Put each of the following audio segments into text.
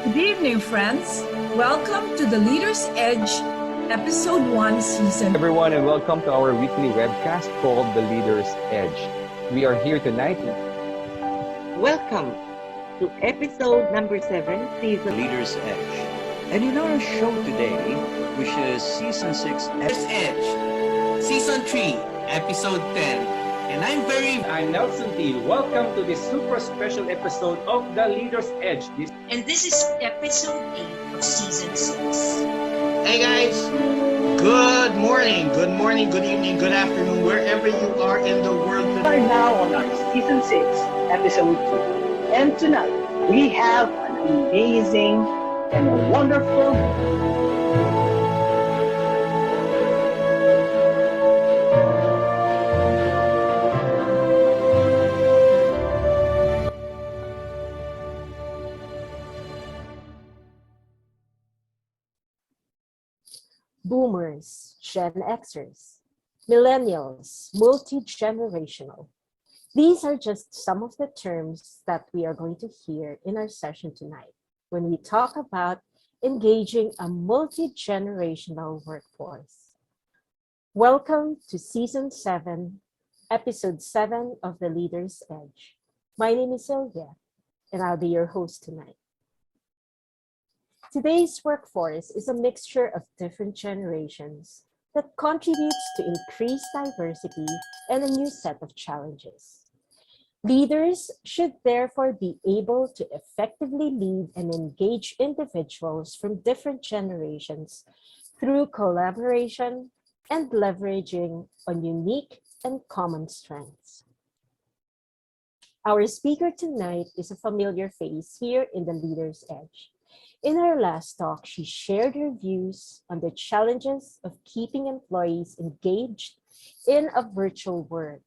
Good evening, friends. Welcome to the Leader's Edge, Episode 1, Season. Everyone, and welcome to our weekly webcast called The Leader's Edge. We are here tonight. Welcome to episode number 7, Season Leader's Edge. And in our show today, which is Season 6, Leader's Edge, Season 3, Episode 10. And I'm Nelson T. Welcome to this super special episode of The Leader's Edge. And this is episode 8 of season 6. Hey guys, good morning, good evening, good afternoon, wherever you are in the world. We are now on our season 6, episode 2. And tonight, we have an amazing and a wonderful Boomers, Gen Xers, Millennials, Multigenerational. These are just some of the terms that we are going to hear in our session tonight when we talk about engaging a multi-generational workforce. Welcome to Season 7, Episode 7 of The Leader's Edge. My name is Sylvia, and I'll be your host tonight. Today's workforce is a mixture of different generations that contributes to increased diversity and a new set of challenges. Leaders should therefore be able to effectively lead and engage individuals from different generations through collaboration and leveraging on unique and common strengths. Our speaker tonight is a familiar face here in the Leader's Edge. In her last talk, she shared her views on the challenges of keeping employees engaged in a virtual world.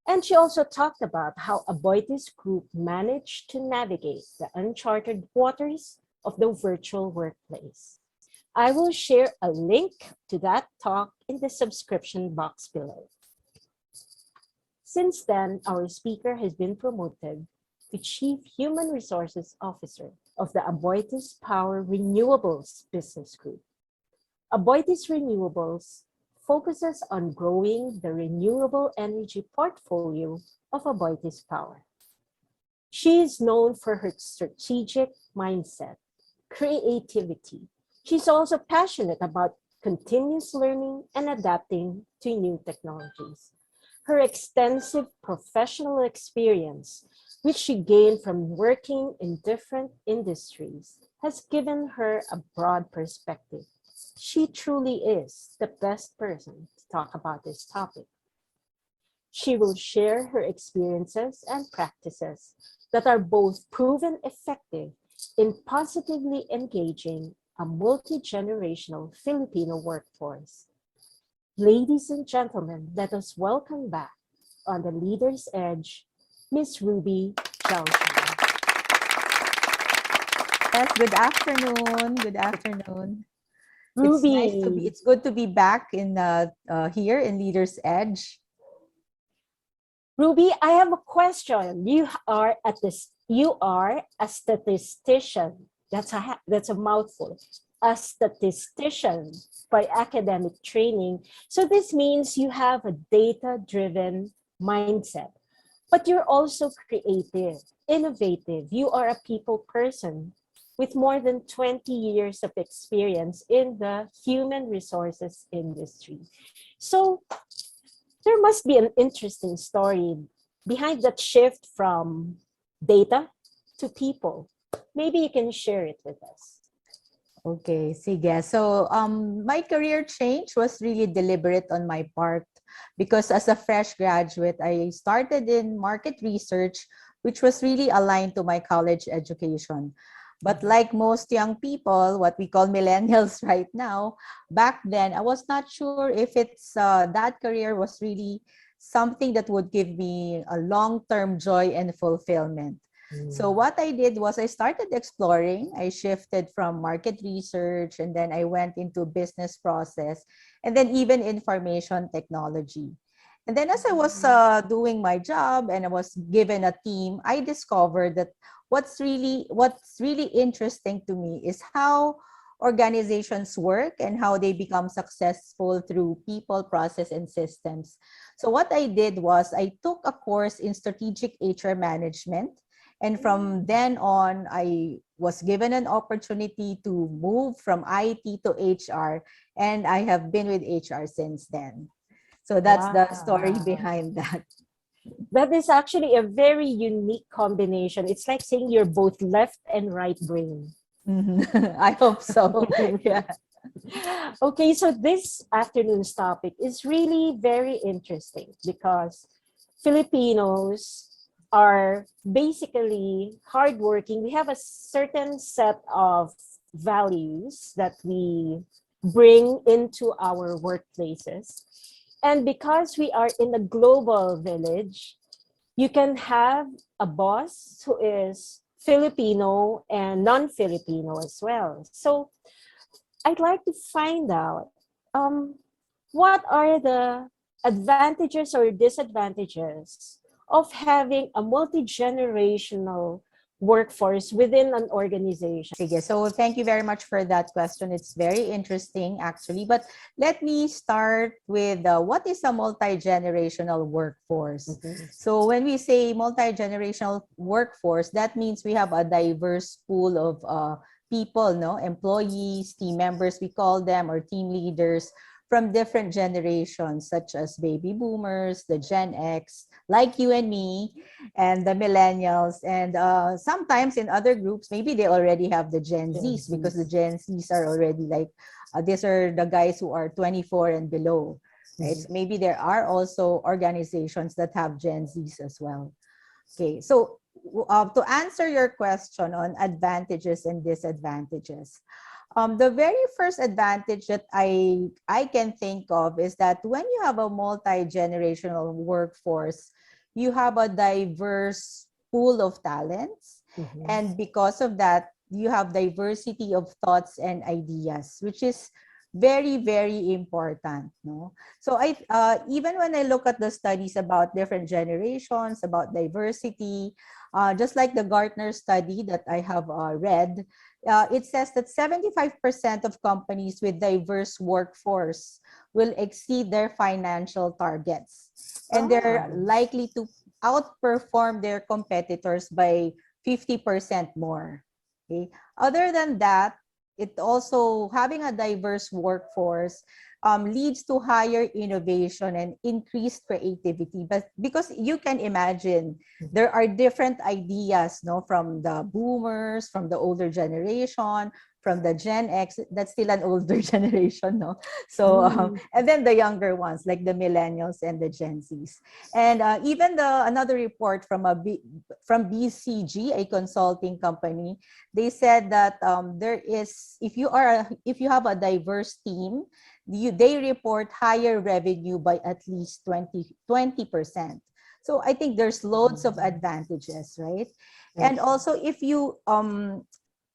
And she also talked about how Aboitiz Group managed to navigate the uncharted waters of the virtual workplace. I will share a link to that talk in the subscription box below. Since then, our speaker has been promoted to Chief Human Resources Officer of the Aboitiz Power Renewables Business Group. Aboitiz Renewables focuses on growing the renewable energy portfolio of Aboitiz Power. She is known for her strategic mindset, creativity. She's also passionate about continuous learning and adapting to new technologies. Her extensive professional experience, which she gained from working in different industries, has given her a broad perspective. She truly is the best person to talk about this topic. She will share her experiences and practices that are both proven effective in positively engaging a multi-generational Filipino workforce. Ladies and gentlemen, let us welcome back on the Leader's Edge, Miss Ruby Jaucian. Yes, good afternoon. Good afternoon. Ruby, It's good to be back in here in Leader's Edge. Ruby, I have a question. You are a statistician. That's a mouthful. A statistician by academic training. So this means you have a data-driven mindset. But you're also creative, innovative. You are a people person with more than 20 years of experience in the human resources industry. So there must be an interesting story behind that shift from data to people. Maybe you can share it with us. Okay, sige. So my career change was really deliberate on my part because as a fresh graduate, I started in market research, which was really aligned to my college education. But like most young people, what we call millennials right now, back then, I was not sure if that career was really something that would give me a long-term joy and fulfillment. So what I did was I started exploring. I shifted from market research, and then I went into business process, and then even information technology. And then as I was doing my job and I was given a team, I discovered that what's really interesting to me is how organizations work and how they become successful through people, process, and systems. So what I did was I took a course in strategic HR management. And from then on, I was given an opportunity to move from IT to HR, and I have been with HR since then. So that's the story Wow. behind that. That is actually a very unique combination. It's like saying you're both left and right brain. Mhm. I hope so. Yeah. Okay, so this afternoon's topic is really very interesting because Filipinos are basically hardworking. We have a certain set of values that we bring into our workplaces. And because we are in a global village, you can have a boss who is Filipino and non-Filipino as well. So I'd like to find out what are the advantages or disadvantages of having a multi-generational workforce within an organization. Sige, so thank you very much for that question. It's very interesting, actually. But let me start with what is a multi-generational workforce? So when we say multi-generational workforce, that means we have a diverse pool of people, no, employees, team members, we call them, or team leaders from different generations, such as baby boomers, the Gen X, like you and me, and the millennials. And sometimes in other groups, maybe they already have the Gen Zs, because the Gen Zs are already like, these are the guys who are 24 and below. Right? So maybe there are also organizations that have Gen Zs as well. Okay, so to answer your question on advantages and disadvantages, the very first advantage that I can think of is that when you have a multi-generational workforce, you have a diverse pool of talents. And because of that, you have diversity of thoughts and ideas, which is very, very important. No? So even when I look at the studies about different generations, about diversity, just like the Gartner study that I have read, it says that 75% of companies with diverse workforce will exceed their financial targets. And they're likely to outperform their competitors by 50% more. Okay? Other than that, it also, having a diverse workforce leads to higher innovation and increased creativity. But because you can imagine, there are different ideas, no, from the boomers, from the older generation, from the Gen X, that's still an older generation, no? So, and then the younger ones, like the millennials and the Gen Zs. And even another report from from BCG, a consulting company, they said that there is, if you have a diverse team, they report higher revenue by at least 20%. So I think there's loads of advantages, right? And also, if you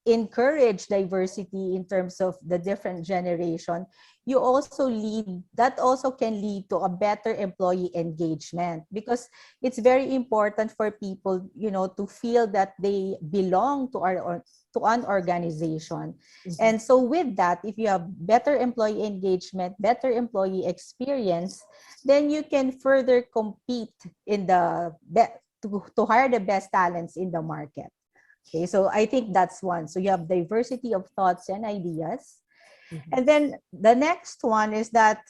encourage diversity in terms of the different generation, that also can lead to a better employee engagement, because it's very important for people, to feel that they belong to an organization. And so with that, if you have better employee engagement, better employee experience, then you can further compete to hire the best talents in the market. Okay, so I think that's one. So you have diversity of thoughts and ideas. And then the next one is that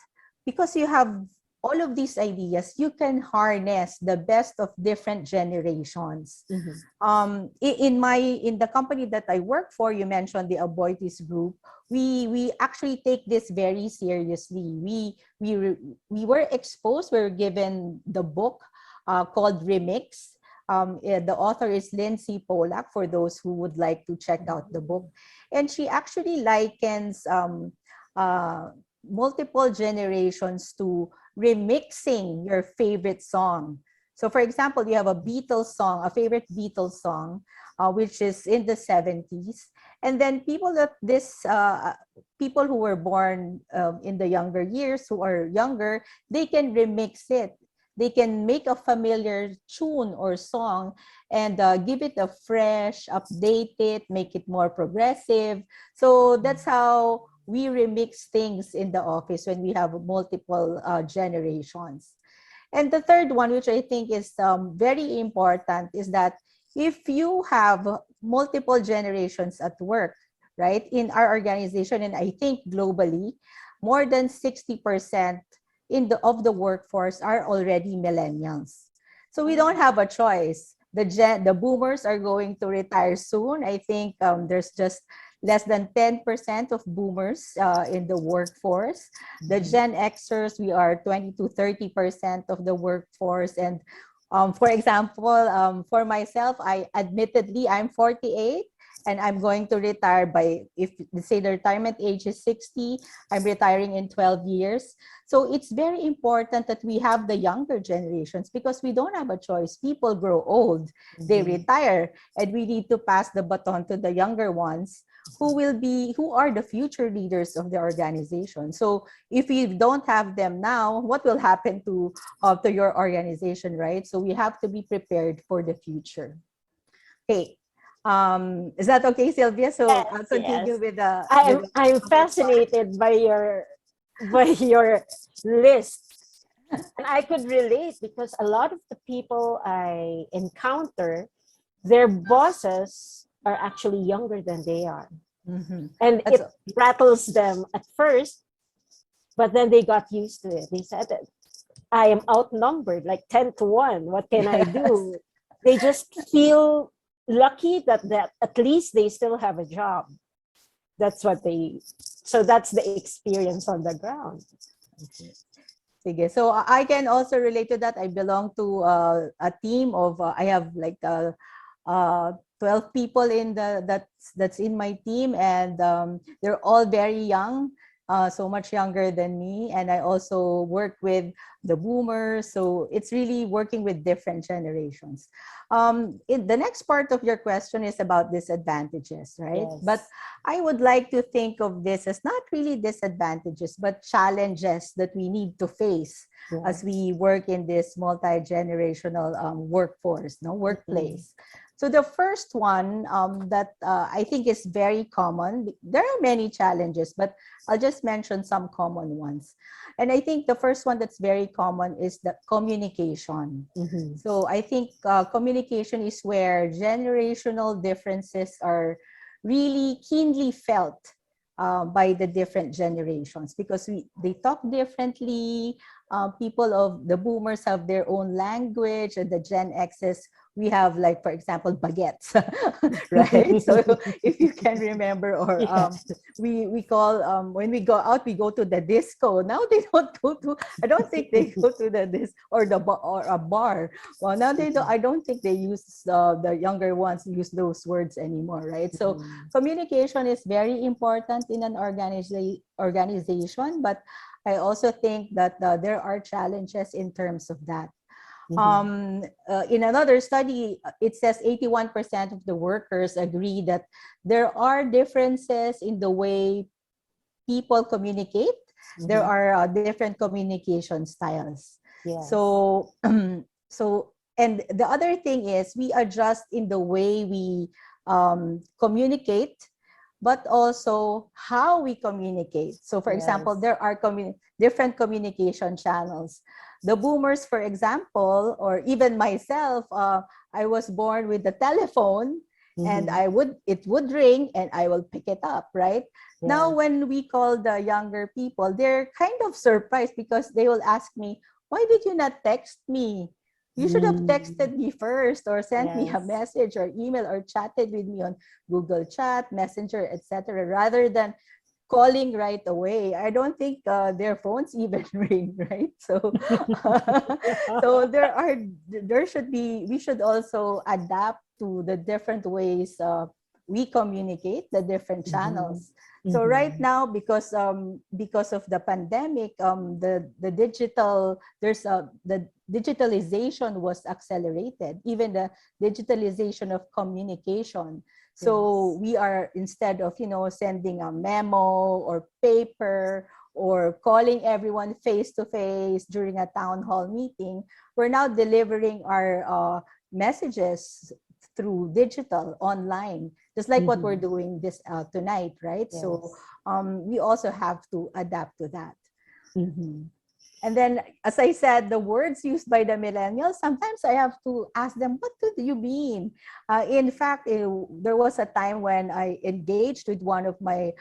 because you have all of these ideas, you can harness the best of different generations. In the company that I work for, you mentioned the Aboitiz Group. We actually take this very seriously. We were exposed. We were given the book called Remix. The author is Lindsay Polak, for those who would like to check out the book. And she actually likens multiple generations to remixing your favorite song. So for example, you have a Beatles song, a favorite Beatles song, which is in the 70s. And then people who were born in the younger years, who are younger, they can remix it. they can make a familiar tune or song and give it a fresh, update it, make it more progressive. So that's how we remix things in the office when we have multiple generations. And the third one, which I think is very important, is that if you have multiple generations at work, right, in our organization, and I think globally, more than 60% of the workforce are already millennials. So we don't have a choice. The boomers are going to retire soon. I think there's just less than 10% of boomers in the workforce. The Gen Xers, we are 20 to 30% of the workforce. And for example, for myself, I'm 48 and I'm going to retire by, if say the retirement age is 60, I'm retiring in 12 years. So it's very important that we have the younger generations because we don't have a choice. People grow old, they retire, and we need to pass the baton to the younger ones who are the future leaders of the organization. So if we don't have them now, what will happen to your organization, right? So we have to be prepared for the future. Okay. Is that okay, Sylvia? So Yes, I'll continue yes. with the. I'm fascinated by your list. And I could relate because a lot of the people I encounter, their bosses are actually younger than they are. And it rattles them at first, but then they got used to it. They said that I am outnumbered, like 10 to 1. What can I do? They just feel lucky that at least they still have a job. So that's the experience on the ground. Sige. So I can also relate to that. I belong to a team of, I have like 12 people that's in my team, and they're all very young, so much younger than me. And I also work with the boomers, so it's really working with different generations. The next part of your question is about disadvantages, right? Yes. But I would like to think of this as not really disadvantages, but challenges that we need to face as we work in this multi-generational workplace. So the first one that I think is very common, there are many challenges, but I'll just mention some common ones. And I think the first one that's very common is the communication. So I think communication is where generational differences are really keenly felt by the different generations because they talk differently. People of the boomers have their own language, and the Gen X's, we have, like, for example, baguettes, right? So if you can remember, or we call, when we go out, we go to the disco. Now they don't go to, I don't think they go to the disco or a bar. Well, now they don't, I don't think they use, the younger ones use those words anymore, right? So communication is very important in an organization, but I also think that there are challenges in terms of that. In another study, it says 81% of the workers agree that there are differences in the way people communicate. There are different communication styles. So, and the other thing is we adjust in the way we communicate, but also how we communicate. So for example, there are different communication channels. The boomers, for example, or even myself, I was born with the telephone, and it would ring and I will pick it up, right? Now, when we call the younger people, they're kind of surprised because they will ask me, why did you not text me? You should have texted me first, or sent me a message or email, or chatted with me on Google Chat, Messenger, etc., rather than calling right away. I don't think their phones even ring, right? So, so we should also adapt to the different ways we communicate, the different channels. So right now, because of the pandemic, the digitalization was accelerated, even the digitalization of communication. So we are, instead of, sending a memo or paper or calling everyone face to face during a town hall meeting. We're now delivering our messages through digital online, just like what we're doing this tonight, right? Yes. So we also have to adapt to that. And then, as I said, the words used by the millennials, sometimes I have to ask them, what do you mean? In fact, there was a time when I engaged with one of my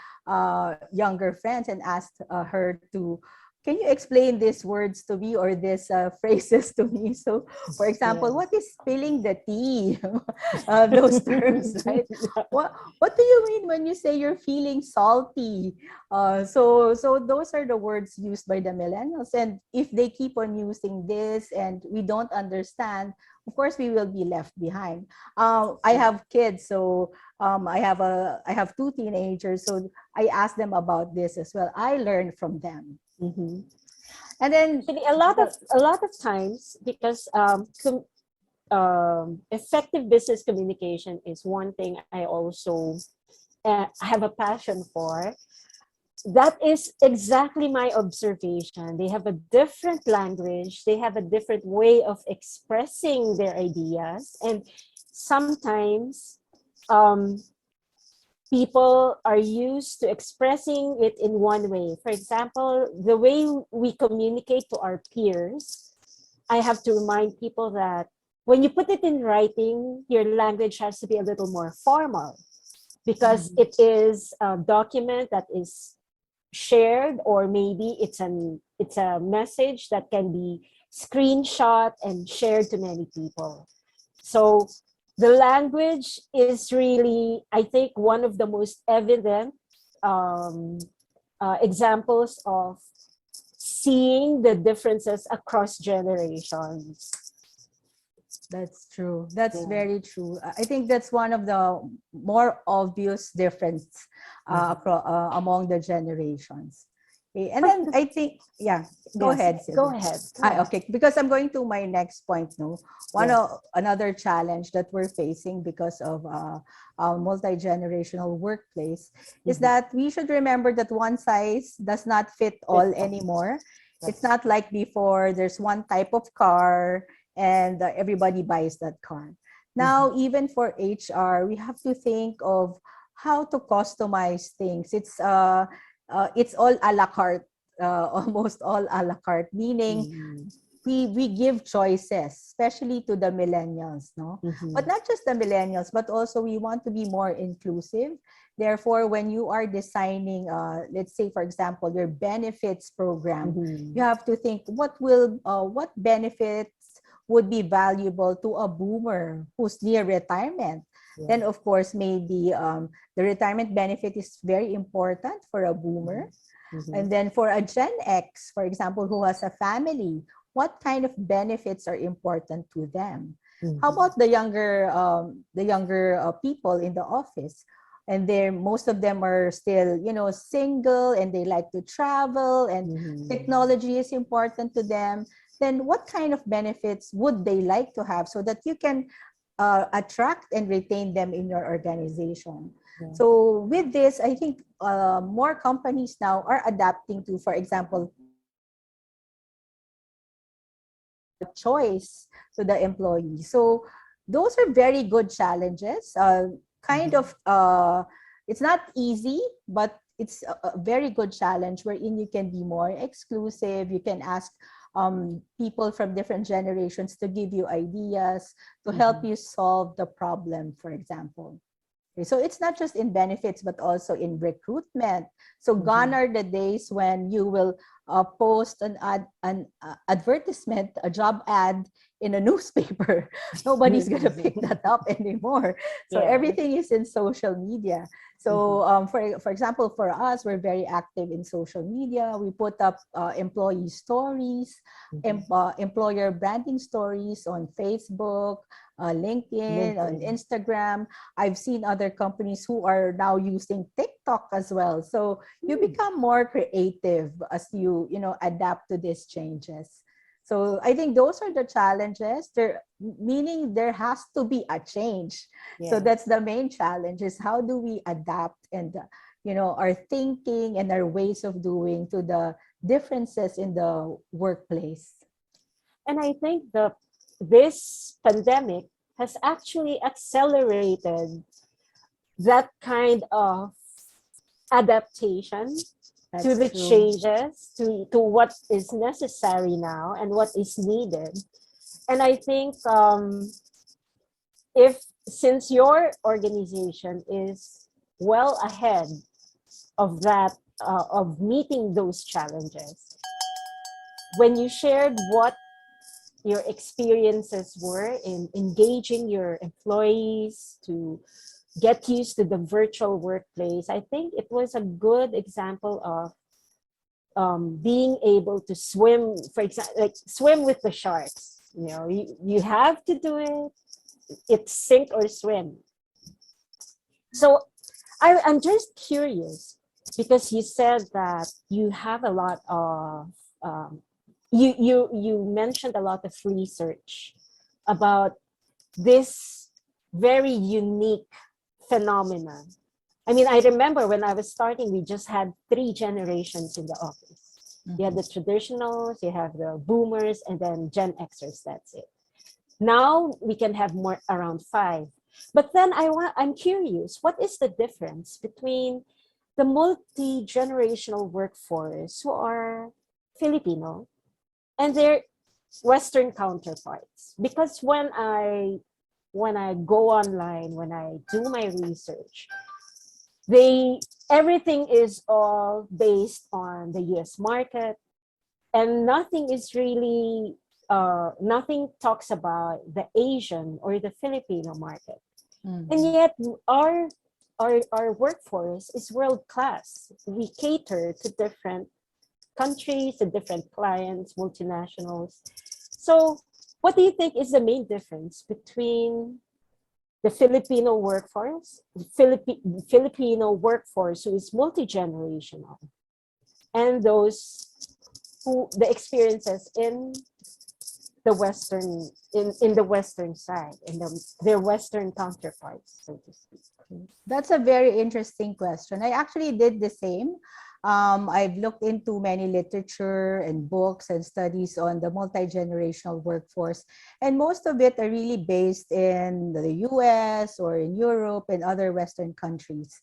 younger friends and asked her to, can you explain these words to me or these phrases to me? So, for example, what is spilling the tea? Those terms, right? What do you mean when you say you're feeling salty? So those are the words used by the millennials. And if they keep on using this and we don't understand, of course, we will be left behind. I have kids, so I have two teenagers, so I ask them about this as well. I learn from them. And then Actually, a lot of times, because effective business communication is one thing I also have a passion for. That is exactly my observation. They have a different language. They have a different way of expressing their ideas. And sometimes people are used to expressing it in one way. For example, the way we communicate to our peers, I have to remind people that when you put it in writing, your language has to be a little more formal, because it is a document that is shared, or maybe it's a message that can be screenshot and shared to many people. So the language is really, I think, one of the most evident examples of seeing the differences across generations. That's true. That's very true. I think that's one of the more obvious difference among the generations. Okay. And then I think, go ahead, Sylvia. Go ahead. Okay, because I'm going to my next point. No, another challenge that we're facing because of a multi-generational workplace is that we should remember that one size does not fit all anymore. It's not like before. There's one type of car, and everybody buys that car. Now, even for HR, we have to think of how to customize things. It's all a la carte, almost all a la carte, meaning we give choices, especially to the millennials, no? But not just the millennials, but also we want to be more inclusive. Therefore, when you are designing, let's say, for example, your benefits program, you have to think what benefits would be valuable to a boomer who's near retirement. Then, of course, maybe the retirement benefit is very important for a boomer. And then for a Gen X, for example, who has a family, what kind of benefits are important to them? How about the younger people in the office? And most of them are still, single, and they like to travel, and technology is important to them. Then what kind of benefits would they like to have so that you can attract and retain them in your organization? So with this, I think more companies now are adapting to, for example, choice to the employee. So those are very good challenges. It's not easy, but it's a very good challenge wherein you can be more exclusive. You can ask people from different generations to give you ideas to help you solve the problem, for example. Okay, so it's not just in benefits, but also in recruitment. So gone are the days when you will post an advertisement, a job ad in a newspaper. Nobody's going to pick that up anymore. So everything is in social media. So for example, for us, we're very active in social media. We put up employee stories, employer branding stories on Facebook, LinkedIn, on Instagram. I've seen other companies who are now using TikTok as well. So you become more creative as you adapt to these changes. So I think those are the challenges. Meaning there has to be a change. So that's the main challenge, is how do we adapt and our thinking and our ways of doing to the differences in the workplace. And I think this pandemic has actually accelerated that kind of adaptation to the That's true. changes, to what is necessary now and what is needed. And I think if since your organization is well ahead of that, of meeting those challenges, when you shared what your experiences were in engaging your employees to get used to the virtual workplace, I think it was a good example of being able to swim, for example, like swim with the sharks. You have to do it. It's sink or swim. So I'm just curious because you said that you have a lot of you mentioned a lot of research about this very unique phenomenon. I mean, I remember when I was starting, we just had 3 generations in the office. You had the traditionals, you have the boomers, and then Gen Xers, that's it. Now we can have more, around 5. But then I'm curious, what is the difference between the multi-generational workforce who are Filipino and their Western counterparts? Because when I go online, when I do my research, everything is all based on the US market, and nothing is really nothing talks about the Asian or the Filipino market. And yet our workforce is world class. We cater to different countries, to different clients, multinationals. So what do you think is the main difference between the Filipino workforce, Filipino workforce who is multi-generational, and the experiences in the Western, in the Western side, in their Western counterparts, so to speak? That's a very interesting question. I actually did the same. I've looked into many literature and books and studies on the multi-generational workforce, and most of it are really based in the US or in Europe and other Western countries.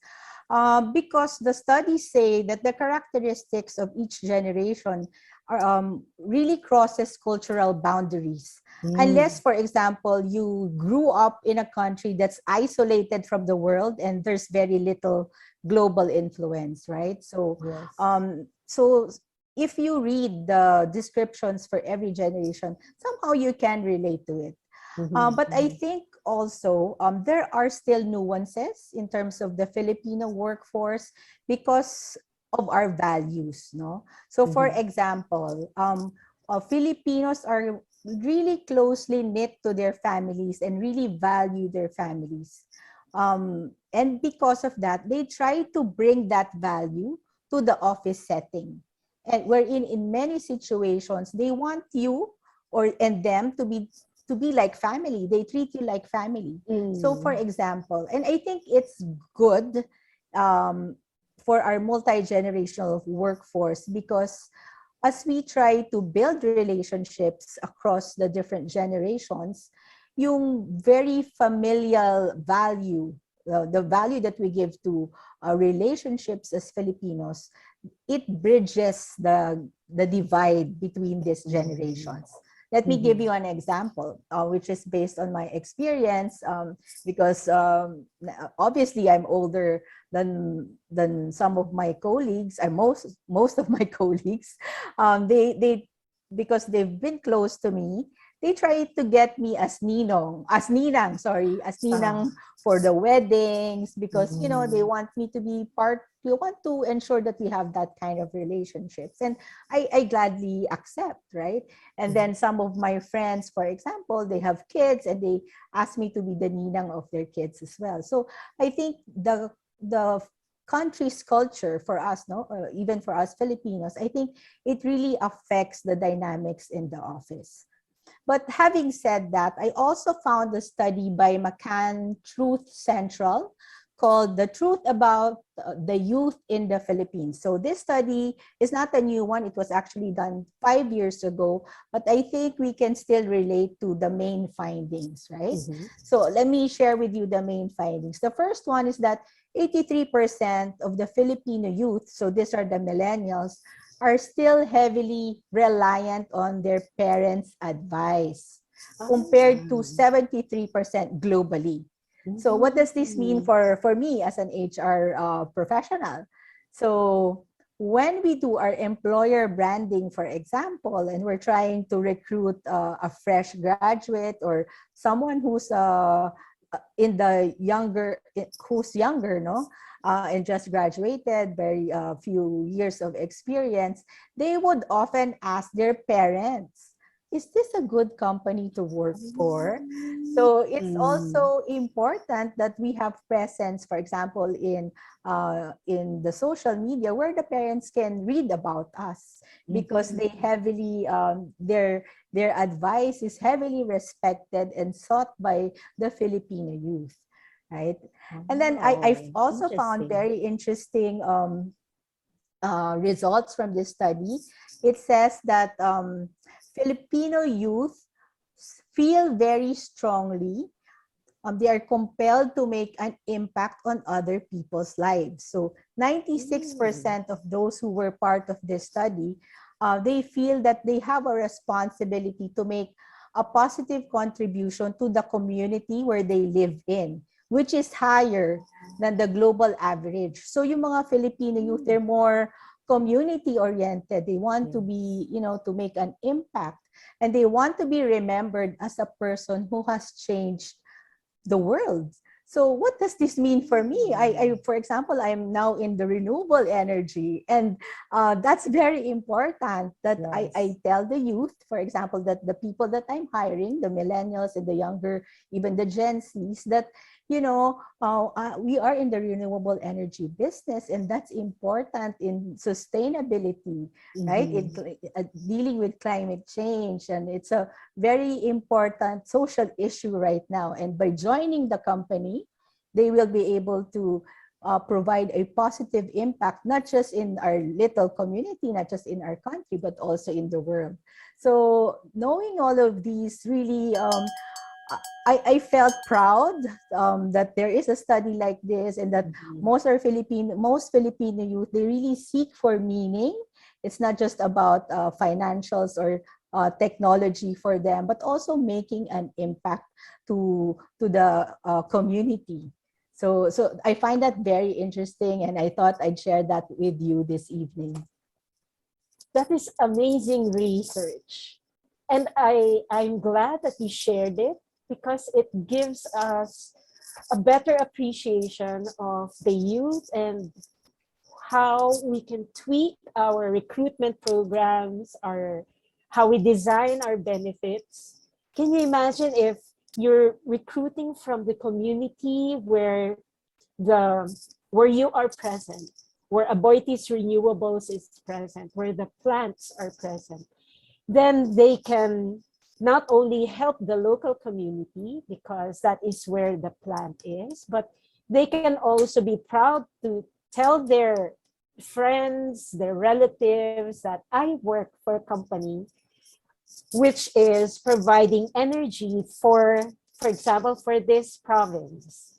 Because the studies say that the characteristics of each generation really crosses cultural boundaries. Unless, for example, you grew up in a country that's isolated from the world and there's very little global influence, right? So, Yes. so if you read the descriptions for every generation, somehow you can relate to it. But I think also there are still nuances in terms of the Filipino workforce because of our values, no? So for example, Filipinos are really closely knit to their families and really value their families. And because of that, they try to bring that value to the office setting. And wherein in many situations, they want you and them to be like family. They treat you like family. So for example, and I think it's good for our multi-generational workforce because as we try to build relationships across the different generations, yung very familial value, the value that we give to relationships as Filipinos, it bridges the divide between these generations. Let me give you an example, which is based on my experience, because obviously I'm older than some of my colleagues, and most of my colleagues. They because they've been close to me, they try to get me as ninang for the weddings because they want me to be part. They want to ensure that we have that kind of relationships, and I gladly accept, right? And then some of my friends, for example, they have kids and they ask me to be the ninang of their kids as well. So I think the country's culture for us, even for us Filipinos, I think it really affects the dynamics in the office. But having said that, I also found a study by McCann Truth Central called The Truth About the Youth in the Philippines. So this study is not a new one. It was actually done 5 years ago, but I think we can still relate to the main findings, right? So let me share with you the main findings. The first one is that 83% of the Filipino youth, so these are the millennials, are still heavily reliant on their parents' advice compared to 73% globally. So what does this mean for me as an HR professional? So when we do our employer branding, for example, and we're trying to recruit a fresh graduate or someone who's in the younger, who's younger, no? And just graduated, very few years of experience, they would often ask their parents, is this a good company to work for? So it's also important that we have presence, for example, in the social media where the parents can read about us, because they heavily their advice is heavily respected and sought by the Filipino youth, right? And then I've also found very interesting results from this study. It says that Filipino youth feel very strongly they are compelled to make an impact on other people's lives. So 96% of those who were part of this study, they feel that they have a responsibility to make a positive contribution to the community where they live in, which is higher than the global average. So yung mga Filipino youth, they're more community-oriented. They want to be, to make an impact. And they want to be remembered as a person who has changed the world. So what does this mean for me? For example, I'm now in the renewable energy, and that's very important that I tell the youth, for example, that the people that I'm hiring, the millennials and the younger, even the Gen Zs, that we are in the renewable energy business, and that's important in sustainability, right? Dealing with climate change, and it's a very important social issue right now. And by joining the company, they will be able to provide a positive impact, not just in our little community, not just in our country, but also in the world. So knowing all of these really, I felt proud that there is a study like this, and that most Filipino youth, they really seek for meaning. It's not just about financials or technology for them, but also making an impact to the community. So I find that very interesting, and I thought I'd share that with you this evening. That is amazing research. And I'm glad that you shared it, because it gives us a better appreciation of the youth and how we can tweak our recruitment programs, how we design our benefits. Can you imagine if you're recruiting from the community where you are present, where Aboitiz Renewables is present, where the plants are present? Then they can not only help the local community, because that is where the plant is, but they can also be proud to tell their friends, their relatives, that I work for a company which is providing energy for example, for this province.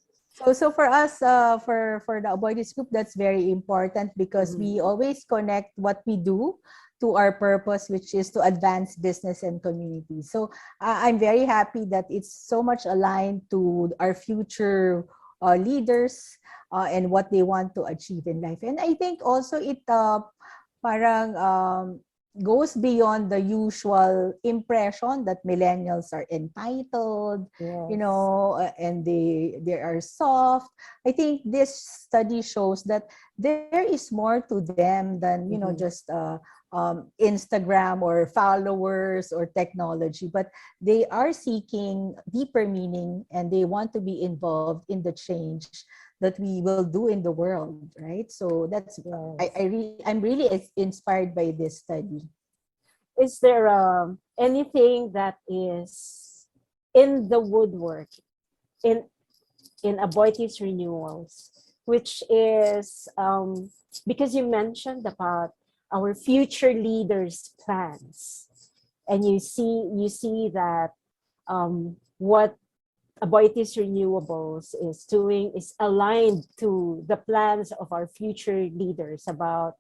So for us, for the Aboitiz Group, that's very important, because we always connect what we do to our purpose, which is to advance business and community. So I'm very happy that it's so much aligned to our future leaders and what they want to achieve in life. And I think also it parang goes beyond the usual impression that millennials are entitled, and they are soft. I think this study shows that there is more to them than just Instagram or followers or technology, but they are seeking deeper meaning, and they want to be involved in the change that we will do in the world, right? So that's I'm really inspired by this study. Is there anything that is in the woodwork, in in Aboitiz Renewals, which is because you mentioned about our future leaders' plans, and you see that what Aboitiz Renewables is doing is aligned to the plans of our future leaders about,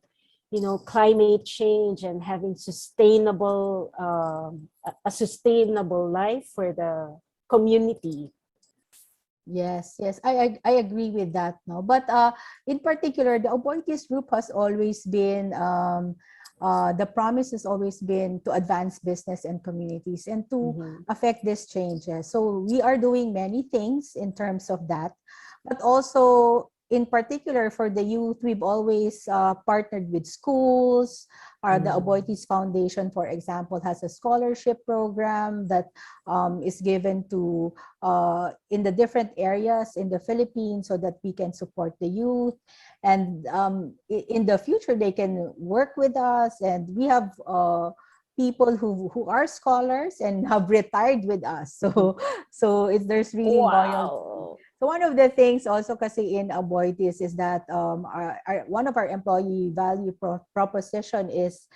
climate change and having a sustainable life for the community. Yes, yes, I agree with that. No, but in particular, the Aboitiz group has always been the promise has always been to advance business and communities and to affect these changes. So we are doing many things in terms of that, but also in particular for the youth, we've always partnered with schools. The Aboitiz Foundation, for example, has a scholarship program that is given to in the different areas in the Philippines so that we can support the youth. And in the future, they can work with us. And we have people who are scholars and have retired with us. So there's really loyalty. So one of the things also kasi in Aboitiz is that one of our employee value proposition is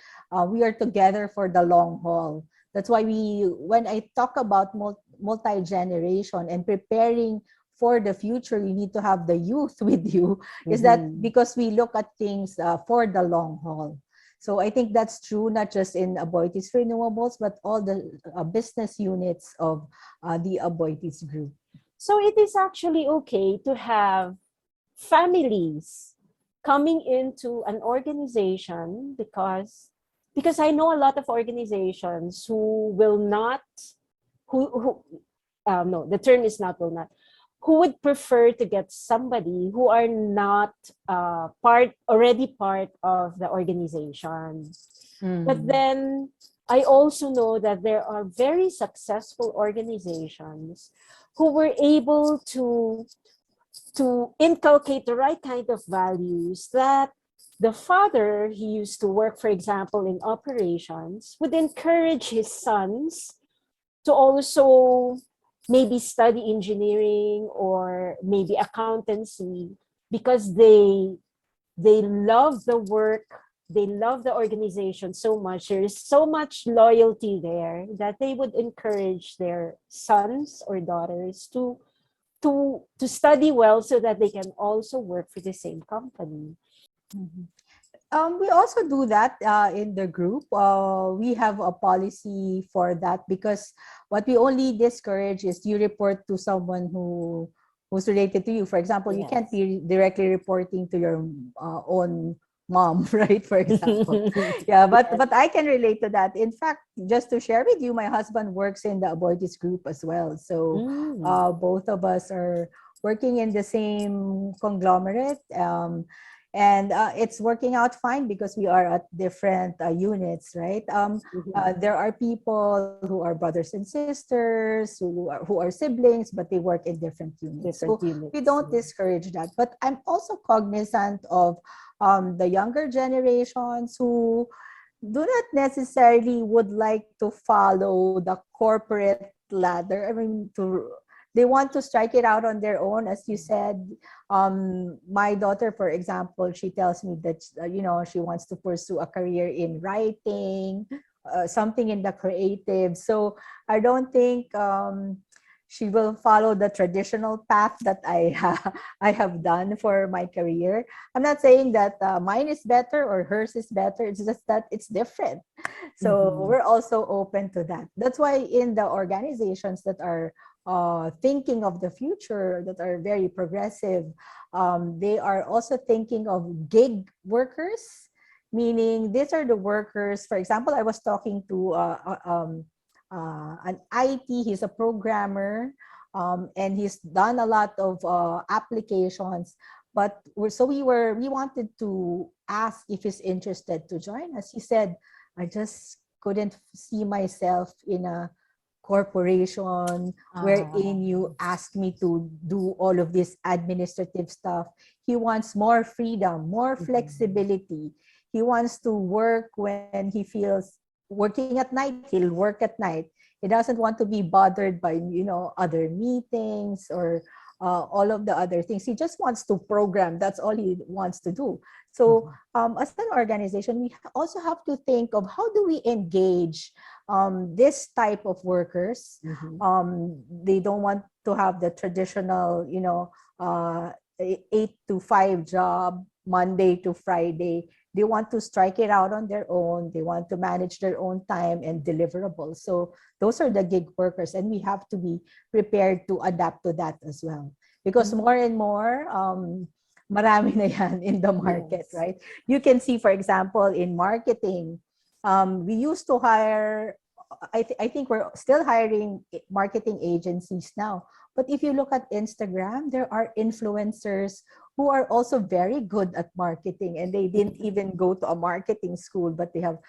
we are together for the long haul. That's why when I talk about multi-generation and preparing for the future, you need to have the youth with you. Is that because we look at things for the long haul. So I think that's true, not just in Aboitiz Renewables, but all the business units of the Aboitiz group. So it is actually okay to have families coming into an organization because I know a lot of organizations who will not, no, the term is not will not, who would prefer to get somebody who are not already part of the organization. But then I also know that there are very successful organizations who were able to inculcate the right kind of values that the father, he used to work, for example, in operations, would encourage his sons to also maybe study engineering or maybe accountancy because they love the work, they love the organization so much. There's so much loyalty there that they would encourage their sons or daughters to study well so that they can also work for the same company. We also do that in the group. We have a policy for that because what we only discourage is you report to someone who's related to you. For example, you can't be directly reporting to your own mom, right? For example. Yeah, but I can relate to that. In fact, just to share with you, my husband works in the Aboitiz group as well. So both of us are working in the same conglomerate. And it's working out fine because we are at different units, right? There are people who are brothers and sisters, who are siblings, but they work in different units. We don't discourage that. But I'm also cognizant of the younger generations who do not necessarily would like to follow the corporate ladder. I mean, they want to strike it out on their own, as you said. My daughter, for example, she tells me that she wants to pursue a career in writing, something in the creative. So I don't think she will follow the traditional path that I have done for my career. I'm not saying that mine is better or hers is better. It's just that it's different. So we're also open to that. That's why in the organizations that are thinking of the future, that are very progressive, they are also thinking of gig workers, meaning these are the workers. For example, I was talking to an IT, he's a programmer, and he's done a lot of applications, but we wanted to ask if he's interested to join us. He said, I just couldn't see myself in a corporation wherein you ask me to do all of this administrative stuff. He wants more freedom, more flexibility. He wants to work when he feels working at night, he'll work at night. He doesn't want to be bothered by, other meetings or all of the other things. He just wants to program. That's all he wants to do. So as an organization, we also have to think of how do we engage this type of workers. They don't want to have the traditional, 8 to 5 job, Monday to Friday. They want to strike it out on their own. They want to manage their own time and deliverables. So those are the gig workers, and we have to be prepared to adapt to that as well. Because more and more, marami na yan in the market, Yes. right? You can see, for example, in marketing, we used to hire, I think we're still hiring marketing agencies now. But if you look at Instagram, there are influencers who are also very good at marketing, and they didn't even go to a marketing school, but they have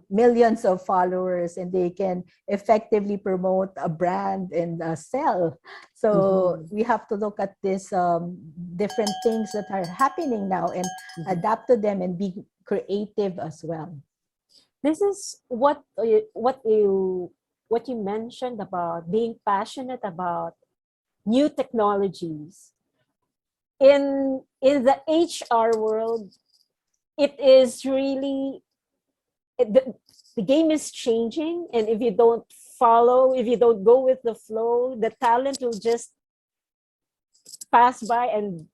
millions of followers, and they can effectively promote a brand and sell. So we have to look at these different things that are happening now and adapt to them and be creative as well. This is what you mentioned about being passionate about new technologies. In the HR world, it is really the game is changing, and if you don't follow, if you don't go with the flow, the talent will just pass by, and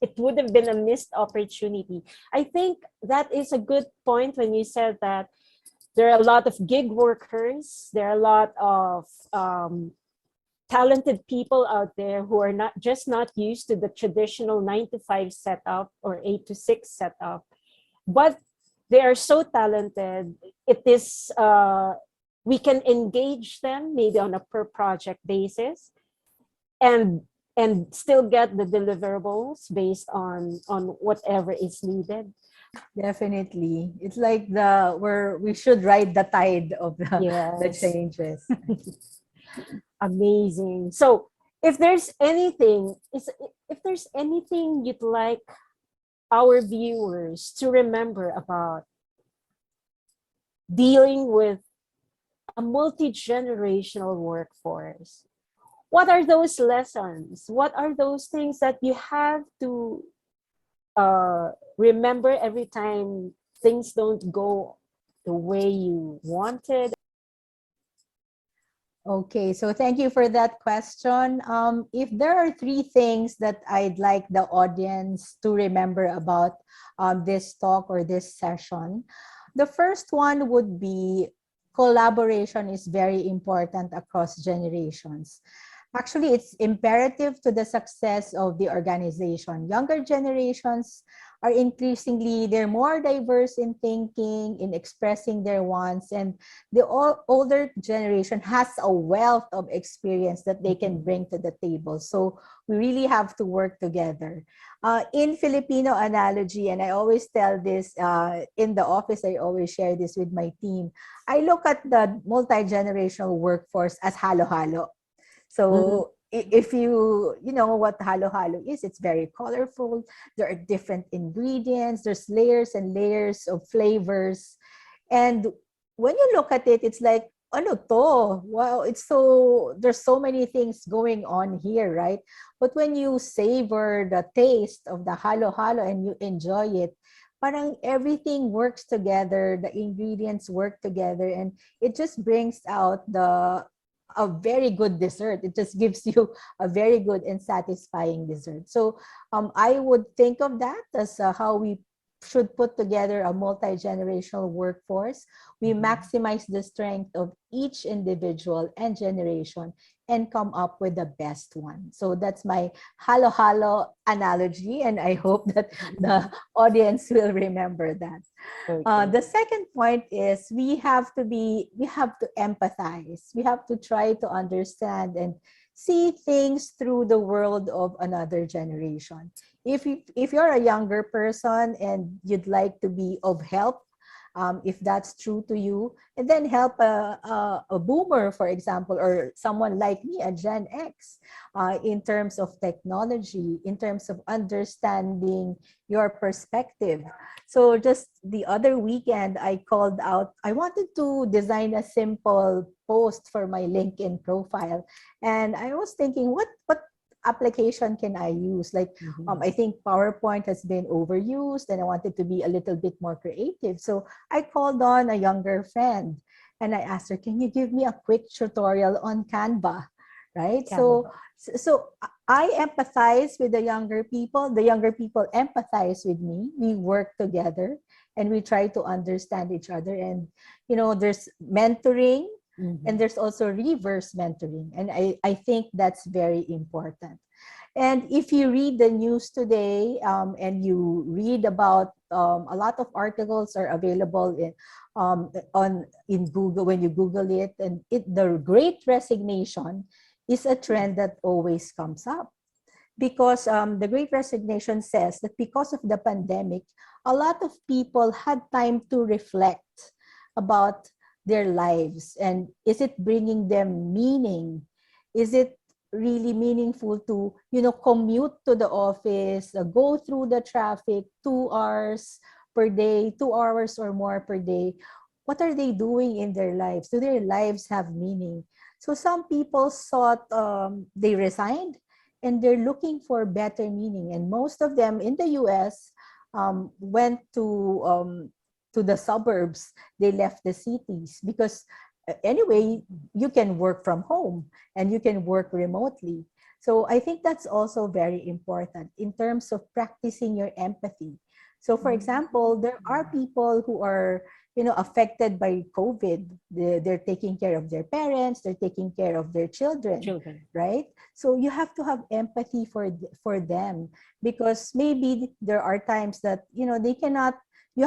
it would have been a missed opportunity. I think that is a good point when you said that there are a lot of gig workers, there are a lot of talented people out there who are not used to the traditional 9 to 5 setup or 8 to 6 setup, but they are so talented. It is we can engage them maybe on a per project basis, and still get the deliverables based on whatever is needed. Definitely. It's like we should ride the tide of the Yes. changes. Amazing. So if there's anything you'd like our viewers to remember about dealing with a multi-generational workforce, what are those lessons? What are those things that you have to remember every time things don't go the way you wanted? Okay, so thank you for that question. If there are 3 things that I'd like the audience to remember about this talk or this session, the first one would be collaboration is very important across generations. Actually, it's imperative to the success of the organization. Younger generations are they're more diverse in thinking, in expressing their wants, and the older generation has a wealth of experience that they can bring to the table. So we really have to work together. In Filipino analogy, and I always tell this in the office, I always share this with my team, I look at the multi-generational workforce as halo-halo. So if you know what halo-halo is, it's very colorful. There are different ingredients. There's layers and layers of flavors. And when you look at it, it's like, ano to? Wow, there's so many things going on here, right? But when you savor the taste of the halo-halo and you enjoy it, parang everything works together, the ingredients work together, and it just brings out a very good dessert. It just gives you a very good and satisfying dessert. So I would think of that as how we should put together a multi-generational workforce. We maximize the strength of each individual and generation and come up with the best one. So that's my halo-halo analogy, and I hope that the audience will remember that. The second point is we have to empathize. We have to try to understand and see things through the world of another generation. If you're a younger person and you'd like to be of help, if that's true to you, and then help a boomer, for example, or someone like me, a Gen X, in terms of technology, in terms of understanding your perspective. So just the other weekend, I wanted to design a simple post for my LinkedIn profile. And I was thinking, what application can I use? Like, I think PowerPoint has been overused and I wanted to be a little bit more creative. So I called on a younger friend and I asked her, can you give me a quick tutorial on Canva? Right? So I empathize with the younger people. The younger people empathize with me. We work together and we try to understand each other. And, there's mentoring, and there's also reverse mentoring. And I think that's very important. And if you read the news today and you read about a lot of articles are available in Google when you Google it, and the Great Resignation is a trend that always comes up, because the Great Resignation says that because of the pandemic, a lot of people had time to reflect about their lives, and is it bringing them meaning? Is it really meaningful to commute to the office, go through the traffic 2 hours per day, 2 hours or more per day? What are they doing in their lives? Do their lives have meaning? So some people thought they resigned and they're looking for better meaning, and most of them in the US went to the suburbs. They left the cities because anyway, you can work from home and you can work remotely. So I think that's also very important in terms of practicing your empathy. So for example, there are people who are affected by COVID. They're taking care of their parents, they're taking care of their children, right? So you have to have empathy for them, because maybe there are times that they cannot. They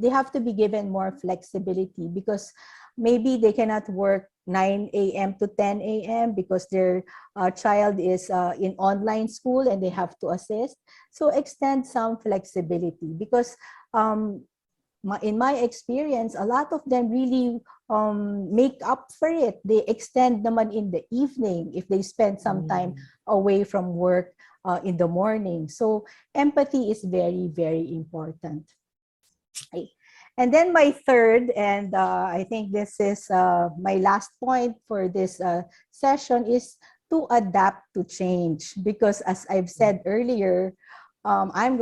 have to be given more flexibility, because maybe they cannot work 9 a.m. to 10 a.m. because their child is in online school and they have to assist. So extend some flexibility, because in my experience, a lot of them really make up for it. They extend naman in the evening if they spend some time away from work in the morning. So empathy is very, very important. And then my third, and I think this is my last point for this session, is to adapt to change. Because as I've said earlier, I'm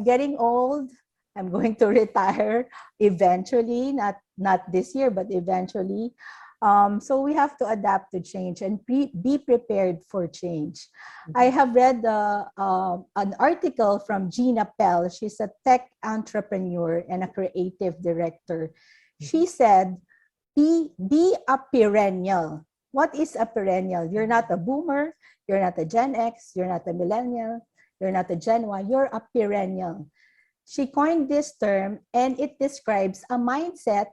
getting old. I'm going to retire eventually, not this year, but eventually. So we have to adapt to change and be prepared for change. I have read an article from Gina Pell. She's a tech entrepreneur and a creative director. She said, be a perennial. What is a perennial? You're not a boomer, you're not a Gen X, you're not a millennial, you're not a Gen Y, you're a perennial. She coined this term, and it describes a mindset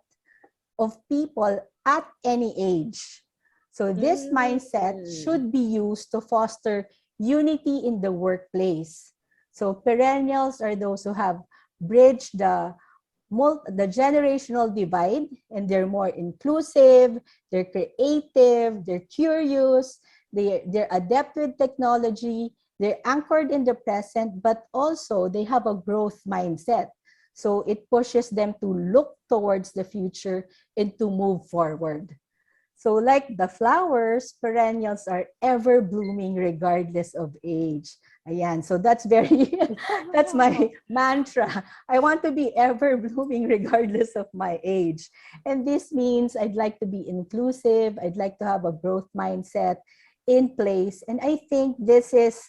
of people at any age. So this mindset should be used to foster unity in the workplace. So perennials are those who have bridged the generational divide, and they're more inclusive, they're creative, they're curious, they're adept with technology, they're anchored in the present, but also they have a growth mindset. So it pushes them to look towards the future and to move forward. So like the flowers, perennials are ever blooming regardless of age. Ayan, so that's that's my mantra. I want to be ever blooming regardless of my age. And this means I'd like to be inclusive. I'd like to have a growth mindset in place. And I think this is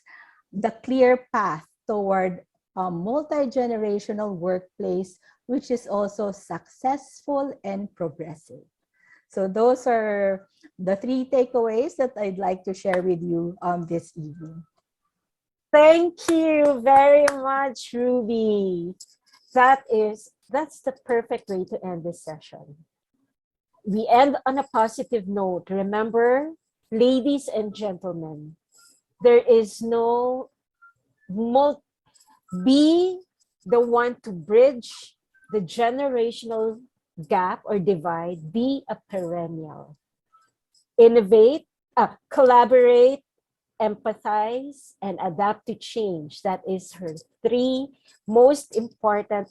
the clear path toward a multi-generational workplace, which is also successful and progressive. So those are the 3 takeaways that I'd like to share with you this evening. Thank you very much, Ruby. That's the perfect way to end this session. We end on a positive note. Remember, ladies and gentlemen, there is no be the one to bridge the generational gap or divide. Be a perennial. Innovate, collaborate, empathize, and adapt to change. That is her 3 most important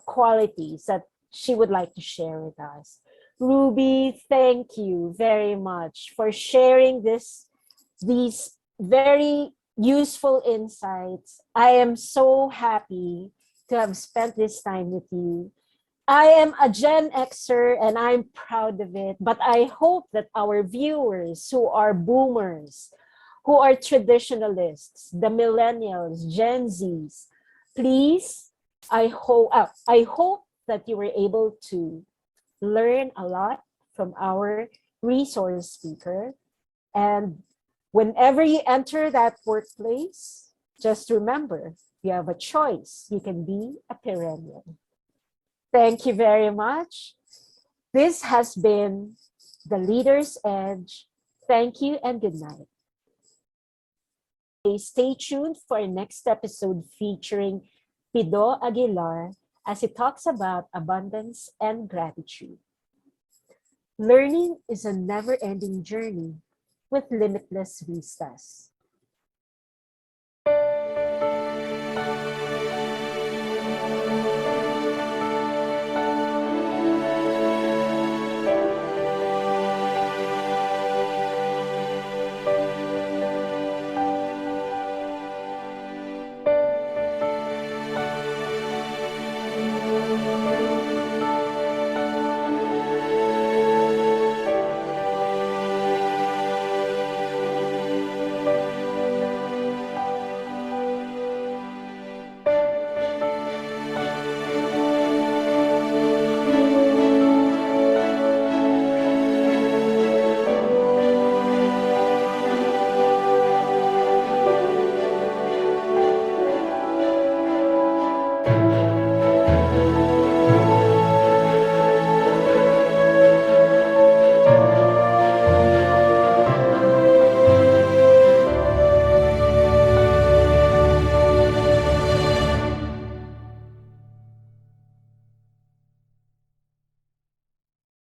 qualities that she would like to share with us. Ruby, thank you very much for sharing these very useful insights. I am so happy to have spent this time with you. I am a Gen Xer and I'm proud of it, but I hope that our viewers who are boomers, who are traditionalists, the millennials, Gen Zs, please, I hope that you were able to learn a lot from our resource speaker. And whenever you enter that workplace, just remember, you have a choice. You can be a perennial. Thank you very much. This has been The Leader's Edge. Thank you and good night. Stay tuned for our next episode featuring Pido Aguilar as he talks about abundance and gratitude. Learning is a never-ending journey with limitless vistas.